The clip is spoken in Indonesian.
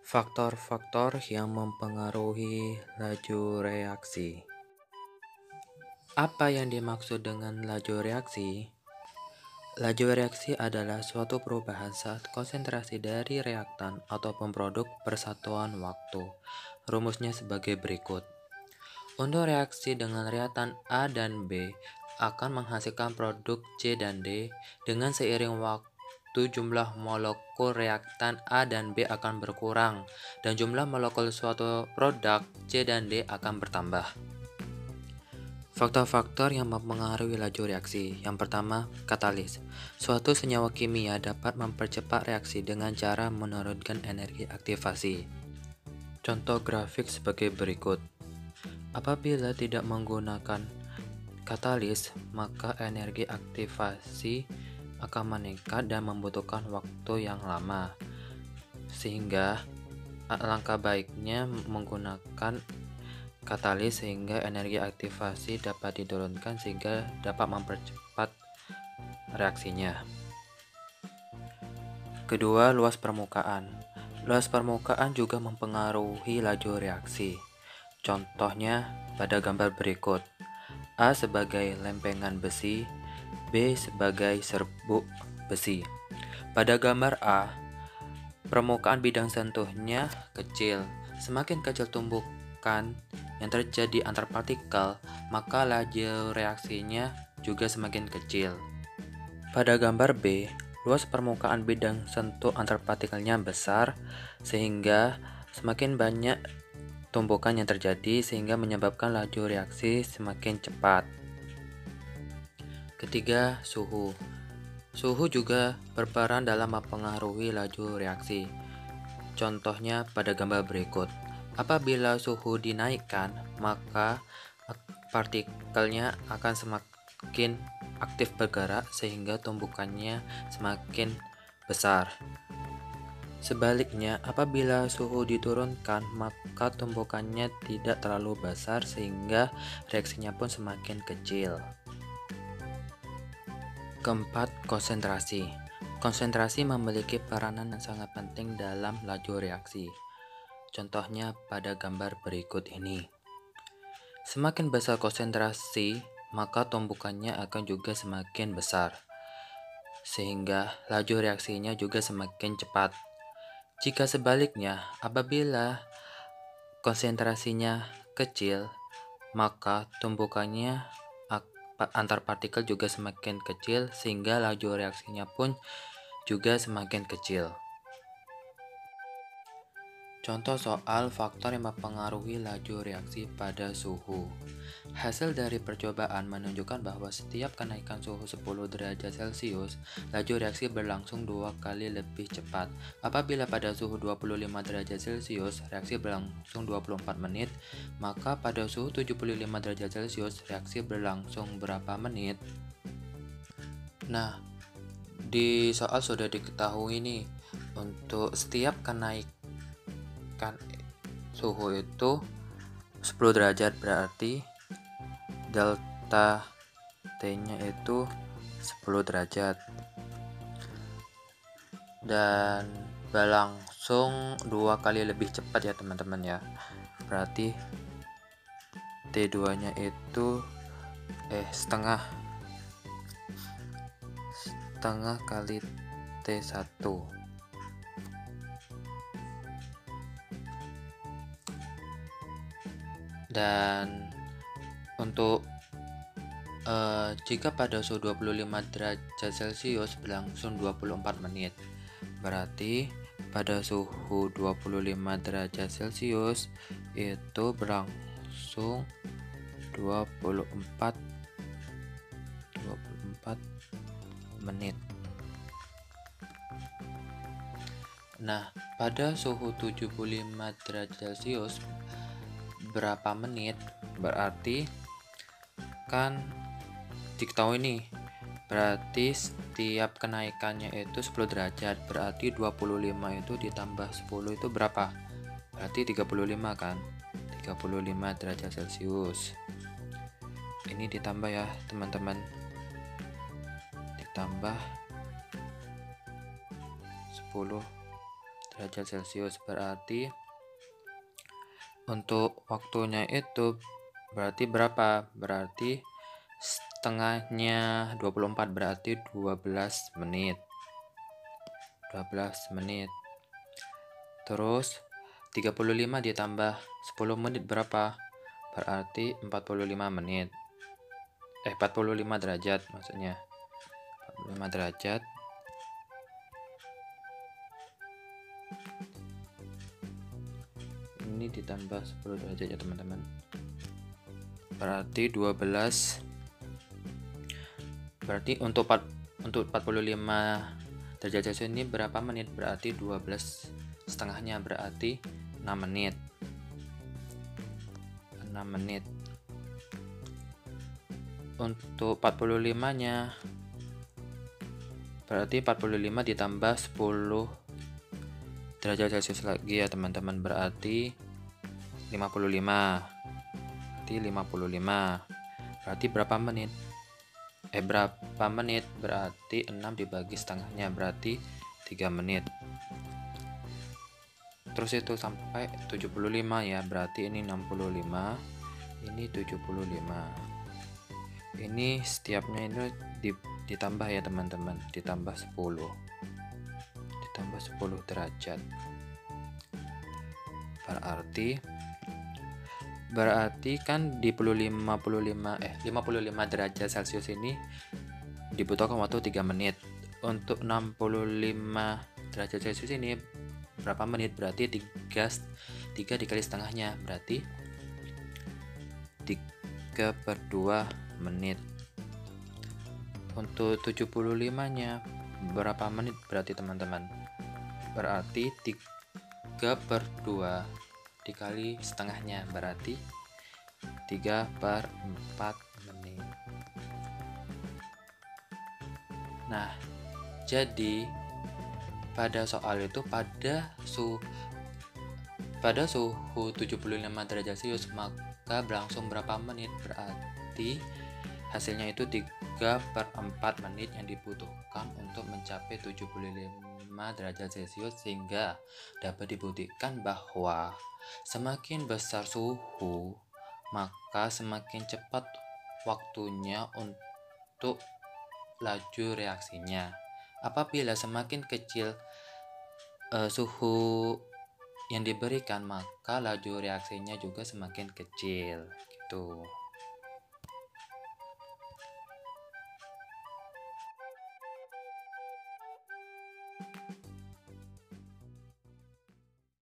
Faktor-faktor yang mempengaruhi laju reaksi. Apa yang dimaksud dengan laju reaksi? Laju reaksi adalah suatu perubahan saat konsentrasi dari reaktan atau pemproduk persatuan waktu. Rumusnya sebagai berikut. Untuk reaksi dengan reaktan A dan B akan menghasilkan produk C dan D. Dengan seiring waktu jumlah molekul reaktan A dan B akan berkurang dan jumlah molekul suatu produk C dan D akan bertambah. Faktor-faktor yang mempengaruhi laju reaksi. Yang pertama, katalis. Suatu senyawa kimia dapat mempercepat reaksi dengan cara menurunkan energi aktivasi. Contoh grafik sebagai berikut. Apabila tidak menggunakan katalis, maka energi aktivasi akan meningkat dan membutuhkan waktu yang lama. Sehingga alangkah baiknya menggunakan katalis sehingga energi aktivasi dapat diturunkan sehingga dapat mempercepat reaksinya. Kedua, luas permukaan. Luas permukaan juga mempengaruhi laju reaksi. Contohnya pada gambar berikut. A sebagai lempengan besi, B sebagai serbuk besi. Pada gambar A, permukaan bidang sentuhnya kecil. Semakin kecil tumbukan yang terjadi antar partikel, maka laju reaksinya juga semakin kecil. Pada gambar B, luas permukaan bidang sentuh antar partikelnya besar, sehingga semakin banyak tumbukan yang terjadi sehingga menyebabkan laju reaksi semakin cepat. Ketiga, suhu. Suhu juga berperan dalam mempengaruhi laju reaksi. Contohnya pada gambar berikut. Apabila suhu dinaikkan, maka partikelnya akan semakin aktif bergerak sehingga tumbukannya semakin besar. Sebaliknya, apabila suhu diturunkan, maka tumbukannya tidak terlalu besar sehingga reaksinya pun semakin kecil. Keempat, konsentrasi. Konsentrasi memiliki peranan yang sangat penting dalam laju reaksi. Contohnya pada gambar berikut ini. Semakin besar konsentrasi, maka tumbukannya akan juga semakin besar, sehingga laju reaksinya juga semakin cepat. Jika sebaliknya, apabila konsentrasinya kecil, maka tumbukannya antar partikel juga semakin kecil, sehingga laju reaksinya pun juga semakin kecil. Contoh soal faktor yang mempengaruhi laju reaksi pada suhu. Hasil dari percobaan menunjukkan bahwa setiap kenaikan suhu 10 derajat Celcius, laju reaksi berlangsung 2 kali lebih cepat. Apabila pada suhu 25 derajat Celcius, reaksi berlangsung 24 menit, maka pada suhu 75 derajat Celcius, reaksi berlangsung berapa menit? Nah, di soal sudah diketahui nih, untuk setiap kenaikan suhu itu 10 derajat berarti delta T-nya itu 10 derajat dan berlangsung 2 kali lebih cepat ya teman-teman ya. Berarti T2 nya itu setengah kali T1. Dan untuk jika pada suhu 25 derajat Celcius berlangsung 24 menit, berarti pada suhu 25 derajat Celcius itu berlangsung 24 menit. Nah, pada suhu 75 derajat Celcius berapa menit? Berarti kan diketahui nih, berarti setiap kenaikannya itu 10 derajat, berarti 25 itu ditambah 10 itu berapa? Berarti 35 kan? 35 derajat Celcius. Ini ditambah ya teman-teman, ditambah 10 derajat Celcius. Berarti untuk waktunya itu berarti berapa? Berarti setengahnya 24, berarti 12 menit. 12 menit. Terus 35 ditambah 10 menit berapa? Berarti 45 menit. 45 derajat maksudnya. 45 derajat. Ini ditambah 10 derajat ya teman-teman. Berarti 12. Berarti untuk 45 derajat Celcius ini berapa menit? Berarti 12 setengahnya, berarti 6 menit. 6 menit. Untuk 45 nya berarti 45 ditambah 10 derajat Celcius lagi ya teman-teman, berarti 55. Berarti 55. Berarti berapa menit? Berapa menit? Berarti 6 dibagi setengahnya, berarti 3 menit. Terus itu sampai 75 ya, berarti ini 65, ini 75. Ini setiapnya ini ditambah ya teman-teman, ditambah 10. Ditambah 10 derajat. Berarti kan di 55 derajat Celcius ini dibutuhkan waktu 3 menit. Untuk 65 derajat Celcius ini berapa menit? Berarti 3 dikali setengahnya, berarti 3/2 menit. Untuk 75 nya berapa menit berarti teman-teman? Berarti 3/2 dikali setengahnya, berarti 3/4 menit. Nah, jadi pada soal itu pada suhu 75 derajat Celcius maka berlangsung berapa menit? Berarti hasilnya itu 3/4 menit yang dibutuhkan untuk mencapai 75 derajat Celcius, sehingga dapat dibuktikan bahwa semakin besar suhu maka semakin cepat waktunya untuk laju reaksinya. Apabila semakin kecil suhu yang diberikan, maka laju reaksinya juga semakin kecil gitu.